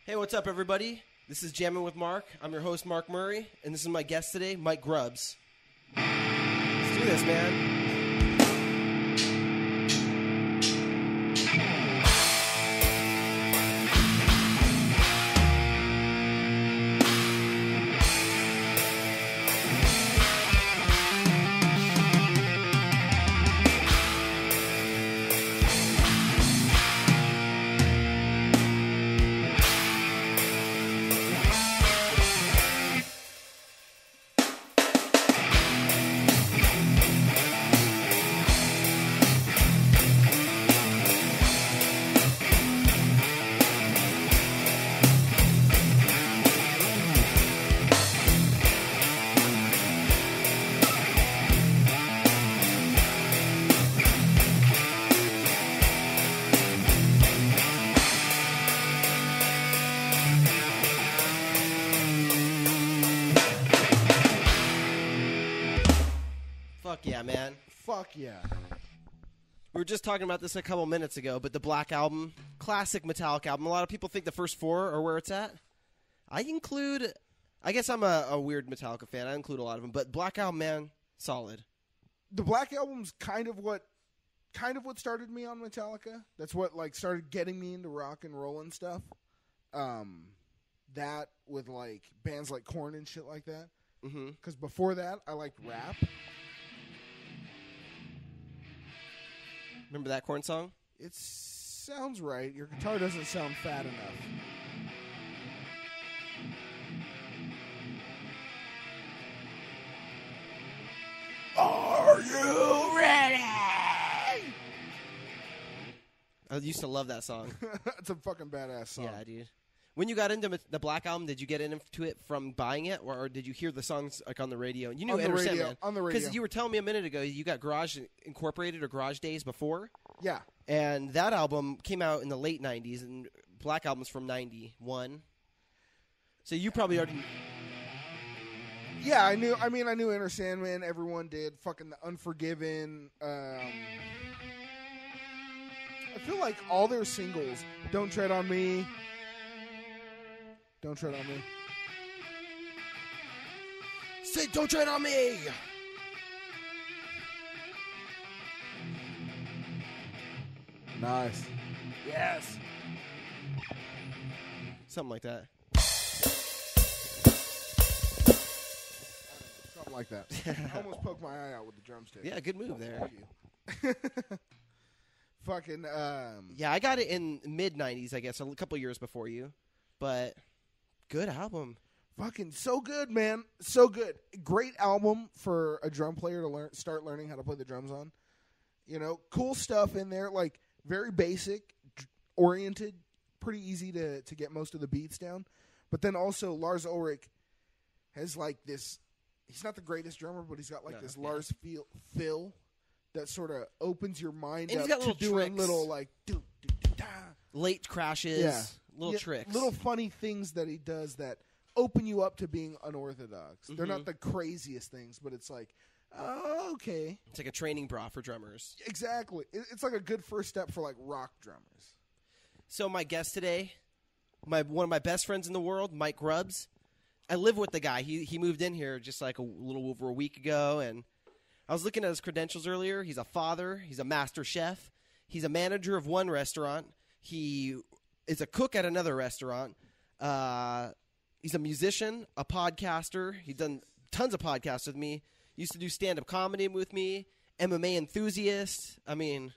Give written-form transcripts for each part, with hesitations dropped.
Hey, what's up, everybody? This is Jammin with Mark. I'm your host, Mark Murray, and this is my guest today, Mike Grubbs. Let's do this, man. Fuck yeah, man. Fuck yeah. We were just talking about this a couple minutes ago, but the Black Album, classic Metallica album. A lot of people think the first four are where it's at. I guess I'm a weird Metallica fan. I include a lot of them, but Black Album, man, solid. The Black Album's kind of what started me on Metallica. That's what started getting me into rock and roll and stuff. That with bands like Korn and shit like that. Mm-hmm. Because before that, I liked rap. Remember that Korn song? It sounds right. Your guitar doesn't sound fat enough. Are you ready? I used to love that song. It's a fucking badass song. Yeah, dude. When you got into the Black Album, did you get into it from buying it, or did you hear the songs on the radio? You knew on the Enter radio, Sandman. on the radio. Because you were telling me a minute ago you got Garage Incorporated or Garage Days before. Yeah. And that album came out in the late 90s, and Black Album's from 91. So you probably already... Yeah, I knew Enter Sandman. Everyone did. Fucking The Unforgiven. I feel like all their singles, Don't Tread on Me... Don't tread on me. Say, don't tread on me! Nice. Yes. Something like that. Something like that. I almost poked my eye out with the drumstick. Yeah, good move there. Thank you. Fucking, Yeah, I got it in mid-90s, I guess, a couple years before you. But... good album. Fucking so good, man. So good. Great album for a drum player to start learning how to play the drums on. You know, cool stuff in there. Very basic, oriented, pretty easy to get most of the beats down. But then also Lars Ulrich has this. He's not the greatest drummer, but he's got this Lars feel that sort of opens your mind and up he's got to doing little late crashes. Yeah. Little tricks. Little funny things that he does that open you up to being unorthodox. Mm-hmm. They're not the craziest things, but it's oh, okay. It's like a training bra for drummers. Exactly. It's like a good first step for rock drummers. So my guest today, one of my best friends in the world, Mike Grubbs. I live with the guy. He moved in here just a little over a week ago, and I was looking at his credentials earlier. He's a father. He's a master chef. He's a manager of one restaurant. He is a cook at another restaurant. He's a musician, a podcaster. He's done tons of podcasts with me. Used to do stand-up comedy with me. MMA enthusiast. I mean,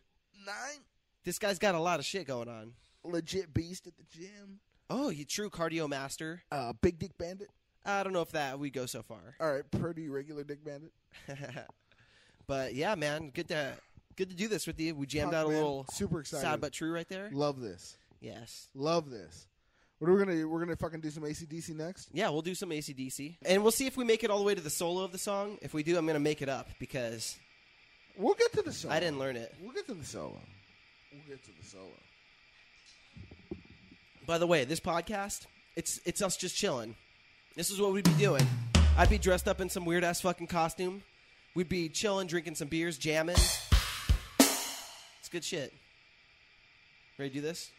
this guy's got a lot of shit going on. Legit beast at the gym. Oh, he true cardio master. Big dick bandit. I don't know if that we go so far. All right, pretty regular dick bandit. But yeah, man, good to do this with you. We jammed out a man. little Super excited. sad but true right there. Love this. Yes. Love this. What are we gonna do? We're gonna fucking do some AC/DC next? Yeah, we'll do some AC/DC. And we'll see if we make it all the way to the solo of the song. If we do, I'm gonna make it up because we'll get to the solo. I didn't learn it. We'll get to the solo. By the way, this podcast, it's us just chilling. This is what we'd be doing. I'd be dressed up in some weird ass fucking costume. We'd be chilling, drinking some beers, jamming. It's good shit. Ready to do this?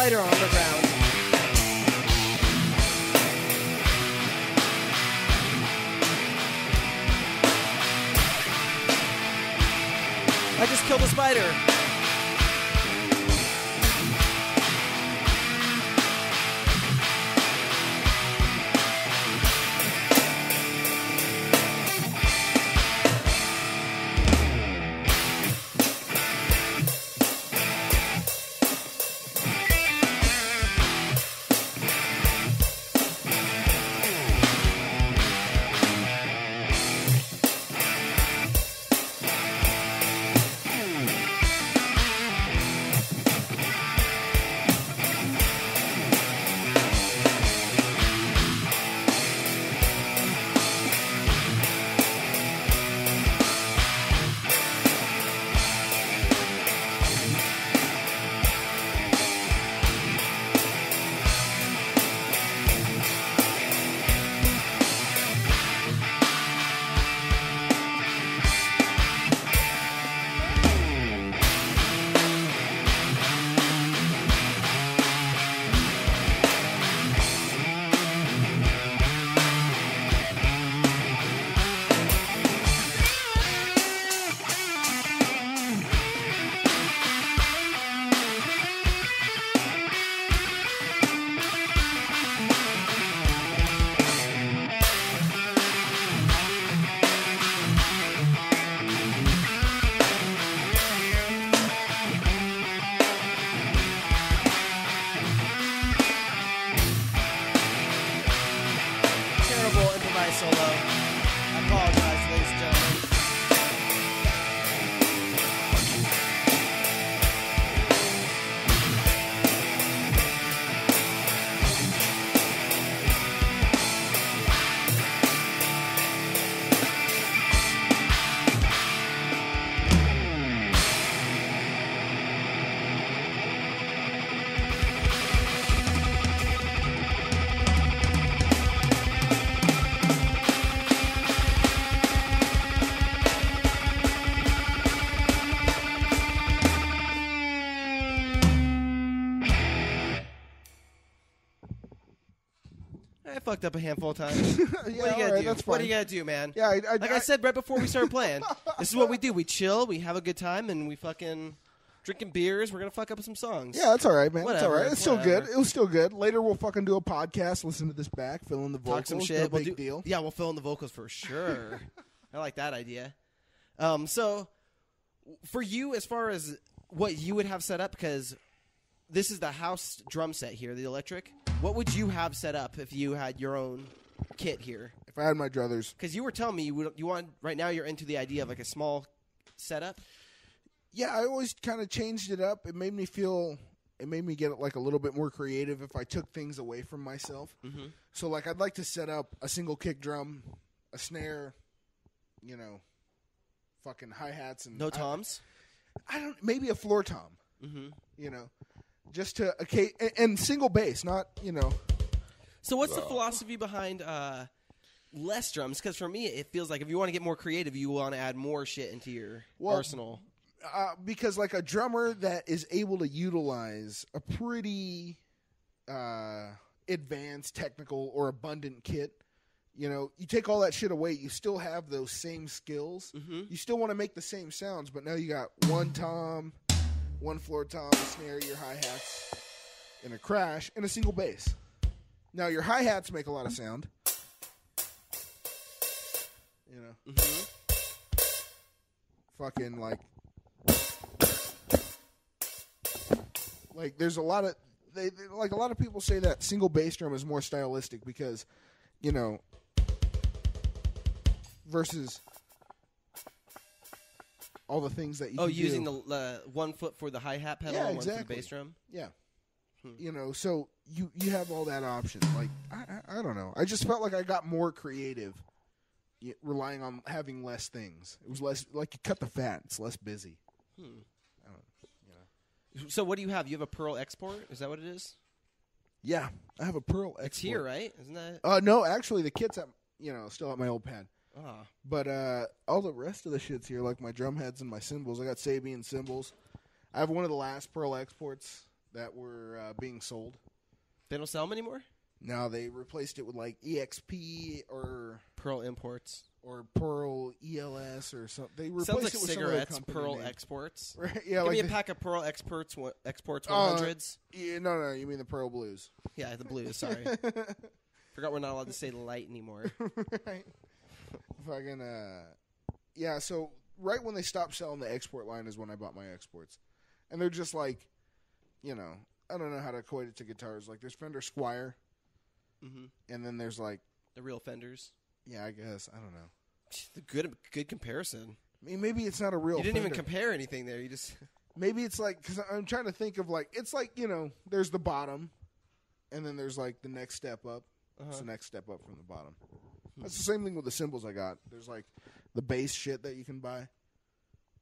spider on the ground. I just killed a spider. Solo. I apologize, ladies and gentlemen. I fucked up a handful of times. Yeah, what are you gonna do? What are you gonna do, man? Yeah, I said right before we started playing, this is what we do. We chill, we have a good time, and we fucking drinking beers. We're gonna fuck up some songs. Yeah, that's all right, man. Whatever, That's all right. It's still whatever. good. It was still good. Later, we'll fucking do a podcast. Listen to this back. Fill in the vocals. Talk some shit. No big deal. Yeah, we'll fill in the vocals for sure. I like that idea. So, for you, as far as what you would have set up, because this is the house drum set here, the electric. What would you have set up if you had your own kit here? If I had my druthers. Because you were telling me you want right now. You're into the idea of like a small setup. Yeah, I always kind of changed it up. It made me feel. It made me get like a little bit more creative if I took things away from myself. Mm-hmm. So, like, I'd like to set up a single kick drum, a snare, fucking hi-hats and No toms. I don't. Maybe a floor tom. Mm-hmm. Just to and single bass, not. So what's the philosophy behind less drums? Because for me, it feels like if you want to get more creative, you want to add more shit into your arsenal. Because like a drummer that is able to utilize a pretty advanced, technical, or abundant kit, you take all that shit away, you still have those same skills. Mm-hmm. You still want to make the same sounds, but now you got one tom, one floor tom, a snare, your hi-hats, and a crash, and a single bass. Now your hi-hats make a lot of sound. Mm-hmm. Fucking like there's a lot of a lot of people say that single bass drum is more stylistic because versus all the things that you can using do. the 1 foot for the hi-hat pedal and one for the bass drum. Yeah. So you have all that option. Like I don't know. I just felt like I got more creative relying on having less things. It was less like you cut the fat. It's less busy. I don't know. So what do you have? You have a Pearl export? Is that what it is? Yeah, I have a Pearl export. It's here, right? Isn't that? No, actually the kit's at still at my old pad. Ah. But all the rest of the shit's here, like my drum heads and my cymbals. I got Sabian cymbals. I have one of the last Pearl exports that were being sold. They don't sell them anymore? No, they replaced it with like EXP or Pearl Imports. Or Pearl ELS or something. They replaced Sounds like it with cigarettes, some other Pearl name. Exports. Right? Yeah, Give like me a pack of Pearl Exports 100s. Yeah, no, you mean the Pearl Blues. Yeah, the blues, sorry. Forgot we're not allowed to say light anymore. Right. Fucking, yeah, so right when they stopped selling the export line is when I bought my exports. And they're just like, you know, I don't know how to equate it to guitars. Like, there's Fender Squire. Mm-hmm. And then there's like... The real Fenders. Yeah, I guess. I don't know. The good comparison. I mean, maybe it's not a real You didn't Fender. even compare anything there. You just... Maybe it's like... Because I'm trying to think of like... It's like, you know, there's the bottom. And then there's like the next step up. It's the next step up from the bottom. That's the same thing with the cymbals I got. There's like the bass shit that you can buy.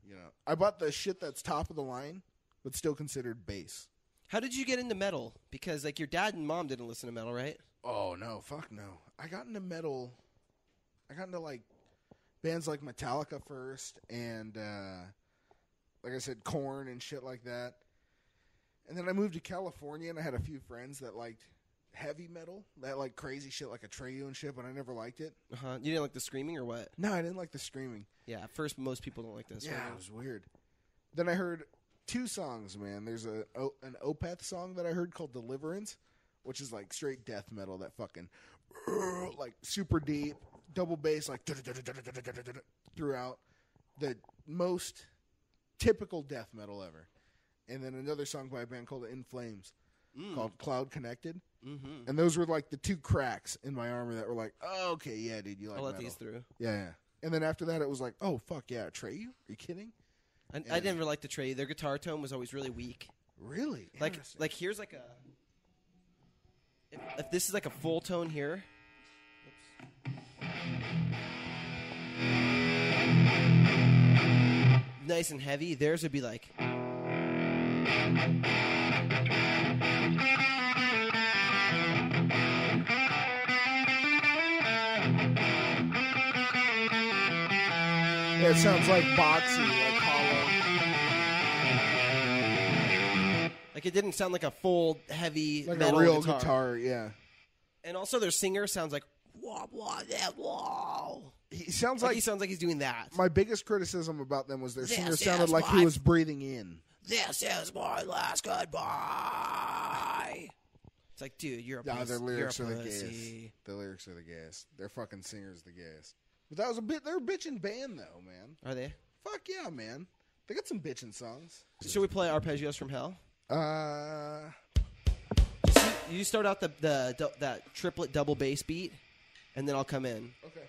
You know, I bought the shit that's top of the line, but still considered bass. How did you get into metal? Because like your dad and mom didn't listen to metal, right? Oh no, fuck no. I got into metal. I got into like bands like Metallica first, and like I said, Korn and shit like that. And then I moved to California, and I had a few friends that liked heavy metal, that like crazy shit like Atreyu and shit, but I never liked it. You didn't like the screaming or what? No, I didn't like the screaming. Yeah, at first most people don't like this. Yeah, it was weird. Then I heard two songs, man. There's an Opeth song that I heard called Deliverance, which is like straight death metal, that fucking like super deep, double bass, like throughout. The most typical death metal ever. And then another song by a band called In Flames called Cloud Connected. Mm-hmm. And those were like the two cracks in my armor that were like, oh, okay, yeah, dude, you like I'll let metal. these through. Yeah. And then after that, it was like, oh, fuck yeah, Atreyu? Are you kidding? I never liked the Trey. Their guitar tone was always really weak. Really? Like here's like a... If this is like a full tone here... Nice and heavy, theirs would be like... Yeah, it sounds like boxy, like hollow. Like it didn't sound like a full, heavy like metal a real guitar. yeah. And also their singer sounds like... Wah, wah, yeah, wah. He sounds He sounds like he's doing that. My biggest criticism about them was their This singer sounded is like he was breathing in. This is my last goodbye. It's like, dude, you're a pussy. Their lyrics you're are a the gas. pussy. The lyrics are the gas. Their fucking singer's the gas. But that was a bit. They're a bitchin' band though, man. Are they? Fuck yeah, man. They got some bitchin' songs. Should we play Arpeggios from Hell? You start out that triplet double bass beat, and then I'll come in. Okay.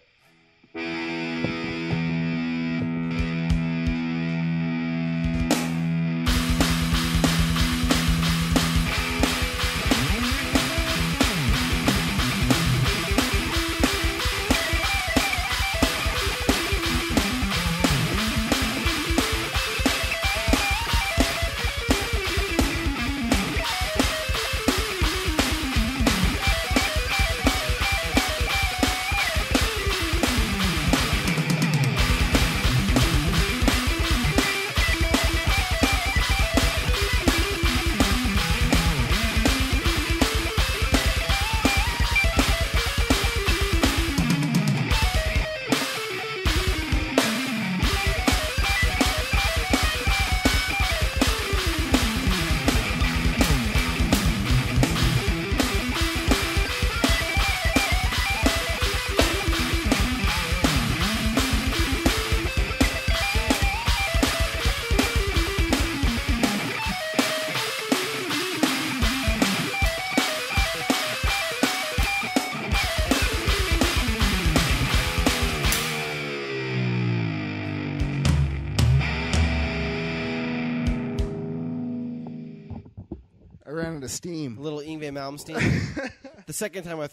To steam. A little Yngwie Malmsteen. The second time I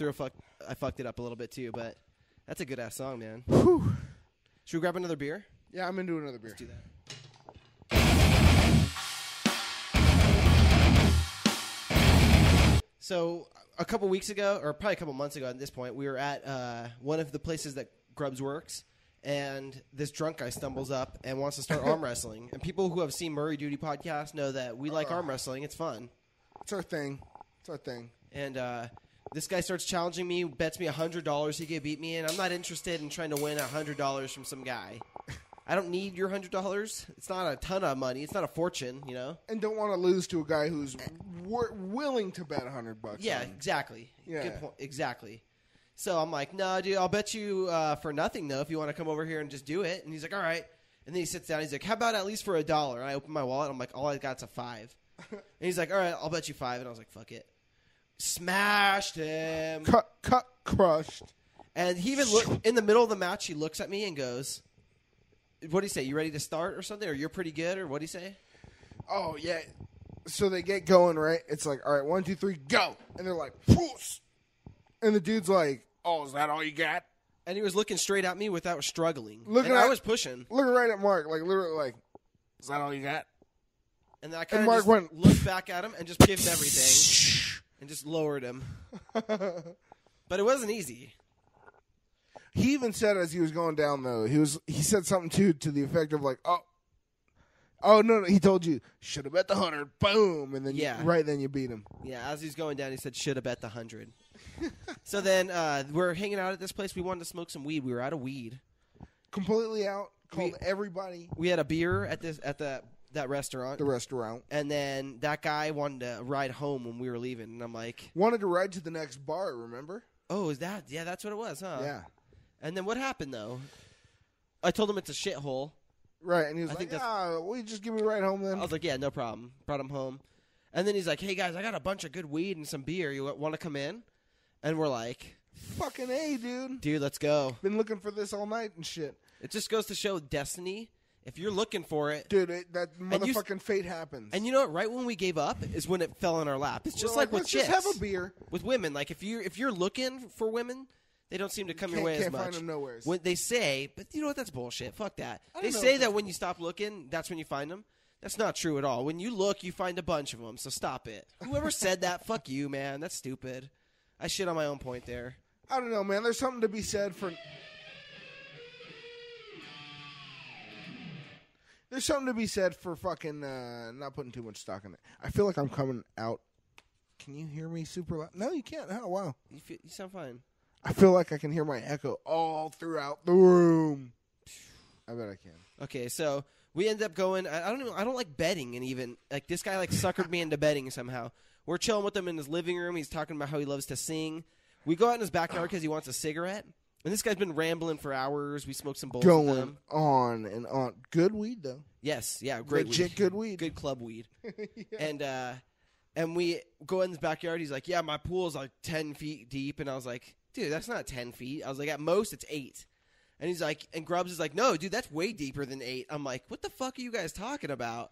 fucked it up a little bit too, but that's a good ass song, man. Whew. Should we grab another beer? Yeah, I'm into another beer. Let's do that. So a couple weeks ago, or probably a couple months ago at this point, we were at one of the places that Grubbs works, and this drunk guy stumbles up and wants to start arm wrestling. And people who have seen Murray Duty podcast know that we like arm wrestling. It's fun. It's our thing. And this guy starts challenging me, bets me $100 he could beat me, and I'm not interested in trying to win $100 from some guy. I don't need your $100. It's not a ton of money. It's not a fortune, you know. And don't want to lose to a guy who's willing to bet $100. Yeah, exactly. Yeah. Good point. Exactly. So I'm like, no, dude, I'll bet you for nothing, though, if you want to come over here and just do it. And he's like, all right. And then he sits down. He's like, how about at least for $1? And I open my wallet. I'm like, all I got's a $5. And he's like, all right, I'll bet you $5. And I was like, fuck it. Smashed him. Crushed. And he even in the middle of the match, he looks at me and goes, what do you say? You ready to start or something? Or you're pretty good? Or what do you say? Oh, yeah. So they get going, right? It's like, all right, 1, 2, 3, go. And they're like, Poof! And the dude's like, oh, is that all you got? And he was looking straight at me without struggling. I was pushing. Looking right at Mark, like literally like, is that all you got? And then I kind of just looked back at him and just gave him everything. And just lowered him. But it wasn't easy. He even said as he was going down, though, he said something, too, to the effect of like, oh, no, he told you, should have bet the 100, boom, and then right then you beat him. Yeah, as he's going down, he said, should have bet the 100. So then we're hanging out at this place. We wanted to smoke some weed. We were out of weed. Completely out. Called everybody. We had a beer at that restaurant. The restaurant. And then that guy wanted to ride home when we were leaving, and I'm like... Wanted to ride to the next bar, remember? Oh, is that? Yeah, that's what it was, huh? Yeah. And then what happened, though? I told him it's a shithole. Right, and he was like, will you just give me a ride home then? I was like, yeah, no problem. Brought him home. And then he's like, hey, guys, I got a bunch of good weed and some beer. You want to come in? And we're like... Fucking A, dude. Dude, let's go. Been looking for this all night and shit. It just goes to show destiny. If you're looking for it... Dude, that motherfucking fate happens. And you know what? Right when we gave up is when it fell in our lap. It's just like with chicks. Let's just have a beer. With women. Like, if you're looking for women... They don't seem to come your way as much. Can't find them nowhere. When they say, but you know what? That's bullshit. Fuck that. They say that when you stop looking, that's when you find them. That's not true at all. When you look, you find a bunch of them. So stop it. Whoever said that, fuck you, man. That's stupid. I shit on my own point there. I don't know, man. There's something to be said for. There's something to be said for fucking not putting too much stock in it. I feel like I'm coming out. Can you hear me super loud? No, you can't. Oh, wow. You sound fine. I feel like I can hear my echo all throughout the room. I bet I can. Okay, so we end up going. I don't like betting, and even like this guy like suckered me into betting somehow. We're chilling with him in his living room. He's talking about how he loves to sing. We go out in his backyard because he wants a cigarette. And this guy's been rambling for hours. We smoked some bowls with him. Going on and on. Good weed though. Yes, yeah, great legit weed. Good weed. Good club weed. Yeah. And we go in his backyard. He's like, yeah, my pool's like 10 feet deep, and I was like, dude, that's not 10 feet. I was like, at most, it's 8. And he's like, and Grubbs is like, no, dude, that's way deeper than 8. I'm like, what the fuck are you guys talking about?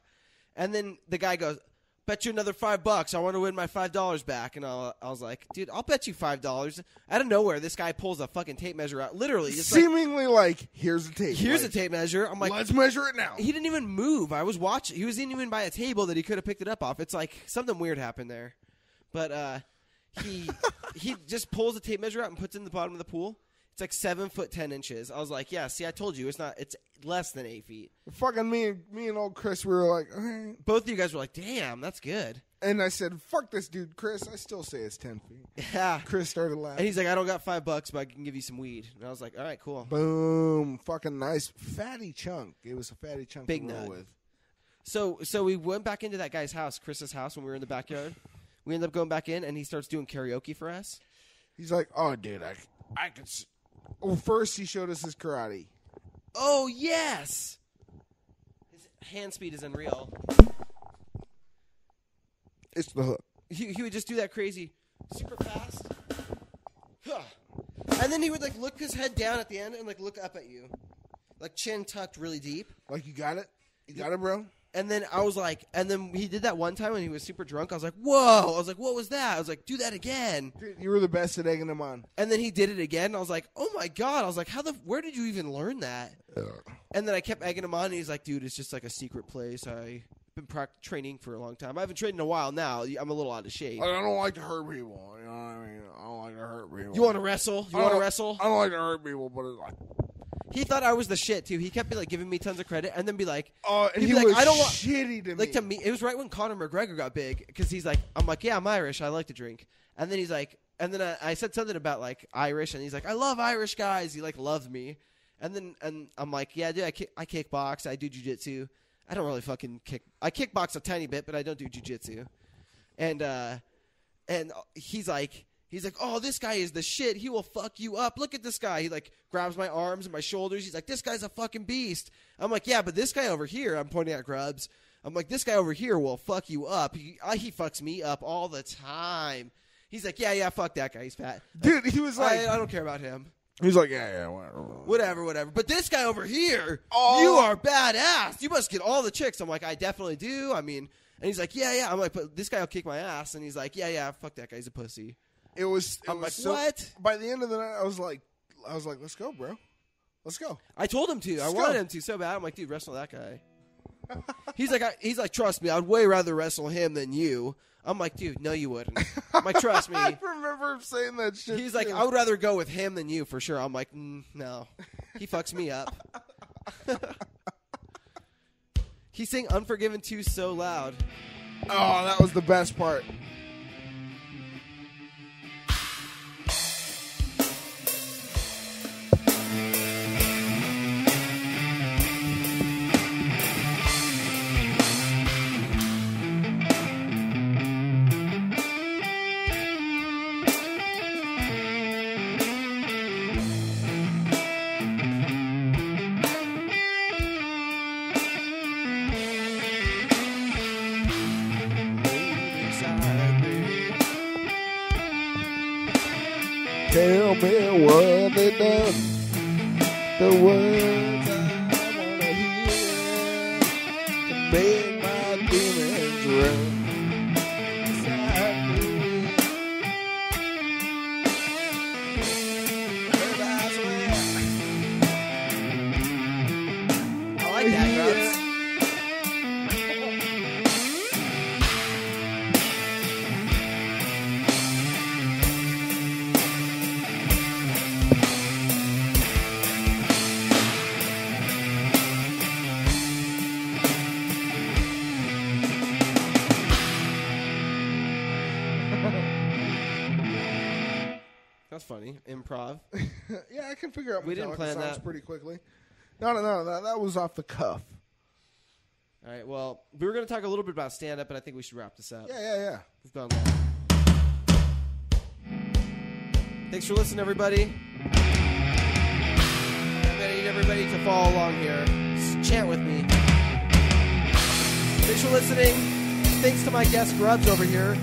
And then the guy goes, bet you another $5. I want to win my $5 back. And I was like, dude, I'll bet you $5. Out of nowhere, this guy pulls a fucking tape measure out. Literally. Just seemingly like, here's a tape. Here's a tape measure. I'm like, let's measure it now. He didn't even move. I was watching. He wasn't even by a table that he could have picked it up off. It's like something weird happened there. But, he just pulls the tape measure out and puts it in the bottom of the pool. It's like 7 foot 10 inches. I was like, yeah, see, I told you, it's less than 8 feet. Fucking me and old Chris, we were like, okay. Both of you guys were like, damn, that's good. And I said, fuck this dude, Chris. I still say it's 10 feet. Yeah. Chris started laughing. And he's like, I don't got $5, but I can give you some weed. And I was like, all right, cool. Boom. Fucking nice. Fatty chunk. It was a fatty chunk Big to roll nut. with. So we went back into that guy's house, Chris's house, when we were in the backyard. We ended up going back in, and he starts doing karaoke for us. He's like, oh, dude, I could. Well, first he showed us his karate. Oh, yes. His hand speed is unreal. It's the hook. He would just do that crazy, super fast. And then he would, like, look his head down at the end and, like, look up at you. Like, chin tucked really deep. Like, you got it? You got it, bro? And then I was like, and then he did that one time when he was super drunk. I was like, whoa. I was like, what was that? I was like, do that again. Dude, you were the best at egging him on. And then he did it again. And I was like, oh my God. I was like, where did you even learn that? And then I kept egging him on. And he's like, dude, it's just like a secret place. I've been training for a long time. I haven't trained in a while now. I'm a little out of shape. I don't like to hurt people. You know what I mean? I don't like to hurt people. You want to wrestle? I don't like to hurt people, but it's like. He thought I was the shit too. He kept giving me tons of credit, and then be like, "Oh, and he'd he be was I don't want shitty to me." Like to me, it was right when Conor McGregor got big because he's like, I'm like, yeah, I'm Irish. I like to drink, and then he's like, and then I said something about like Irish, and he's like, I love Irish guys. He like loves me, and I'm like, yeah, dude, I kickbox, I do jiu-jitsu. I don't really fucking kick. I kickbox a tiny bit, but I don't do jiu-jitsu. And he's like, oh, this guy is the shit. He will fuck you up. Look at this guy. He like grabs my arms and my shoulders. He's like, this guy's a fucking beast. I'm like, yeah, but this guy over here, I'm pointing at Grubbs. I'm like, this guy over here will fuck you up. He fucks me up all the time. He's like, yeah, fuck that guy. He's fat. Dude, he was like, I don't care about him. He was like, yeah, whatever. But this guy over here, Oh. you are badass. You must get all the chicks. I'm like, I definitely do. I mean, and he's like, yeah. I'm like, but this guy will kick my ass. And he's like, yeah, fuck that guy. He's a pussy. I'm like, what? By the end of the night, I was like, let's go, bro. Let's go. I told him to. I wanted him to so bad. I'm like, dude, wrestle that guy. He's like, trust me, I'd way rather wrestle him than you. I'm like, dude, no, you wouldn't. I'm like, trust me. I remember him saying that shit. He's like, I would rather go with him than you for sure. I'm like, no. He fucks me up. He sang Unforgiven 2 so loud. Oh, that was the best part. Tell me what they done. The words I wanna hear to make my demons run inside me. And I swear, I like that, Grubbs. That's funny. Improv. Yeah, I can figure out We didn't Metallica plan songs that. pretty quickly. No, that was off the cuff. All right, well, we were going to talk a little bit about stand-up, but I think we should wrap this up. Yeah. We've gone long. Thanks for listening, everybody. I need everybody to follow along here. Just chant with me. Thanks for listening. Thanks to my guest, Grubbs, over here.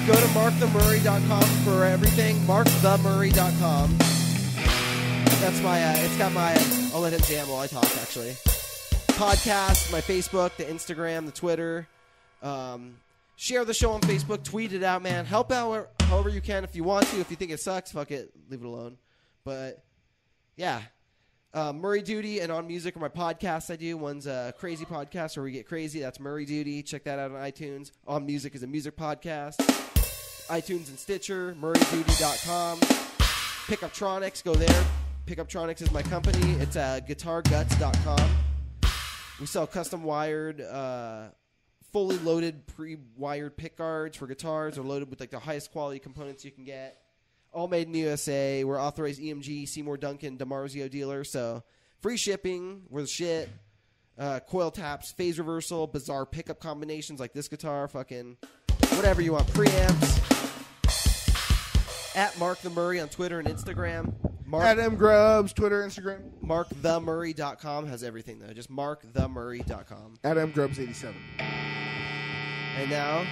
Go to markthemurray.com for everything. markthemurray.com. That's my, it's got my, I'll let him jam while I talk, actually. Podcast, my Facebook, the Instagram, the Twitter. Share the show on Facebook. Tweet it out, man. Help out however you can if you want to. If you think it sucks, fuck it. Leave it alone. But, yeah. Murray Duty and On Music are my podcasts I do. One's a crazy podcast where we get crazy. That's Murray Duty. Check that out on iTunes. On Music is a music podcast. iTunes and Stitcher. MurrayDuty.com. Pickuptronics. Go there. Pickuptronics is my company. It's guitarguts.com. We sell custom wired, fully loaded, pre-wired pick guards for guitars. They're loaded with like the highest quality components you can get. All made in the USA. We're authorized EMG, Seymour Duncan, DiMarzio dealer. So free shipping. We're the shit. Coil taps, phase reversal, bizarre pickup combinations like this guitar, fucking whatever you want. Preamps. At Mark the Murray on Twitter and Instagram. At M Grubbs, Twitter, Instagram. MarkTheMurray.com has everything, though. Just MarkTheMurray.com. At M Grubbs 87. And now,